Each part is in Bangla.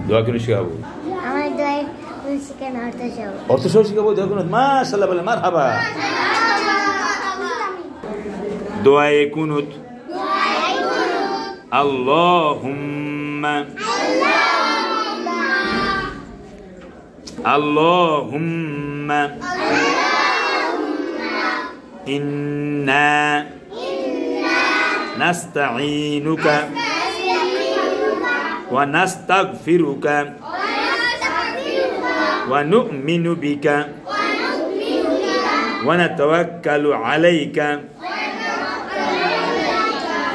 দোয়া কেন শিখাবো? অর্থ সহ শিখাবো। দোয়া কেন? মাশাআল্লাহ বলে মারহাবা। দোয়ায়ে কুনুত। আল্লাহুম্মা আল্লাহুম্মা ইন্না নাস্তাঈনুকা ওয়া নাস্তাগফিরুকা ওয়া নু'মিনু বিকা ওয়া নাতাওয়াক্কালু আলাইকা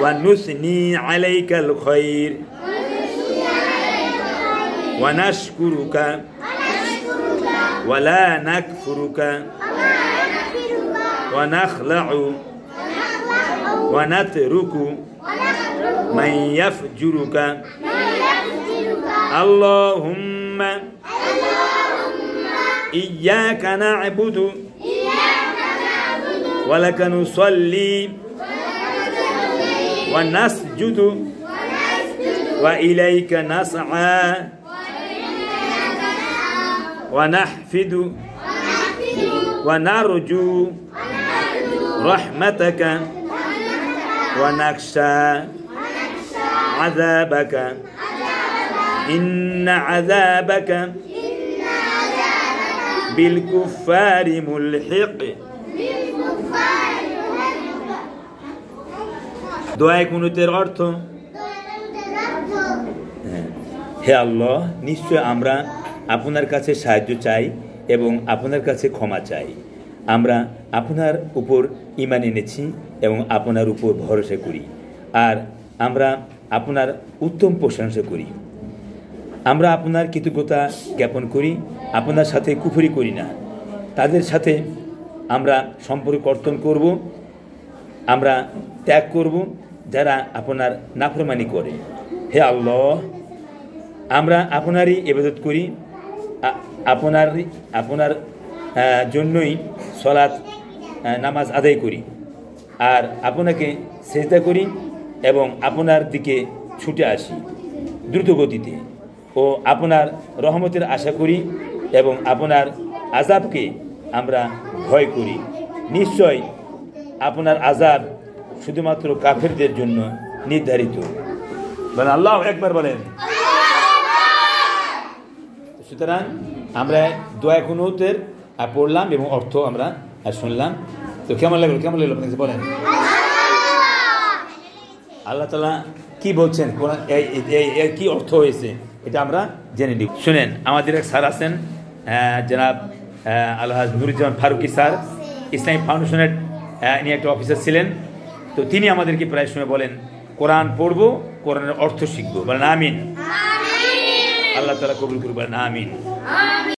ওয়া নুসনি আলাইকাল খায়র ওয়া নাশকুরুকা ওয়া লা নাকফুরুকা ওয়া নাখলাউ ওয়া নাতরুকু মান ইয়াফজুরুকা আল্লাহুম্মা ইয়্যাকা না'বুদু ওয়া লাকা নুসাল্লি ওয়া নাসজুদু ওয়া ইলাইকা নাসআ ওয়া নাহফিদু ওয়া নারজু রাহমাতাকা ওয়া নাখশা আযাবাকা ইন্না আযাবাকা বিল কুফারি মুলহিক। দোয়ায়ে কুনুতের অর্থ, হে আল্লাহ, নিশ্চয় আমরা আপনার কাছে সাহায্য চাই এবং আপনার কাছে ক্ষমা চাই। আমরা আপনার উপর ঈমান এনেছি এবং আপনার উপর ভরসা করি, আর আমরা আপনার উত্তম প্রশংসা করি। আমরা আপনার কৃতজ্ঞতা জ্ঞাপন করি, আপনার সাথে কুফরি করি না। তাদের সাথে আমরা সম্পর্ক কর্তন করব, আমরা ত্যাগ করব যারা আপনার নাফরমানি করে। হে আল্লাহ, আমরা আপনারই ইবাদত করি, আপনার জন্যই সালাত নামাজ আদায় করি, আর আপনাকে সিজদা করি এবং আপনার দিকে ছুটে আসি দ্রুত গতিতে, ও আপনার রহমতের আশা করি এবং আপনার আযাবকে আমরা ভয় করি। নিশ্চয় আপনার আযাব শুধুমাত্র কাফেরদের জন্য নির্ধারিত। বলেন আল্লাহু আকবার বলেন। সুতরাং আমরা দোয়া কুনুতের পড়লাম এবং অর্থ আমরা শুনলাম। তো কেমন লাগলো আপনাকে বলেন? আল্লাহ তাআলা কি বলছেন, কি অর্থ হয়েছে, এটা আমরা জেনে নিব। শুনেন, আমাদের এক স্যার আছেন, জনাব আলহাজ নুরুজ্জামান ফারুকি স্যার, ইসলামিক ফাউন্ডেশনের ইনি একটা অফিসার ছিলেন। তো তিনি আমাদেরকে প্রায় সময় বলেন, কোরআন পড়বো, কোরআনের অর্থ শিখবো। বলেন আমিন। আল্লাহ তাআলা কবুল করুন। বলেন আমিন।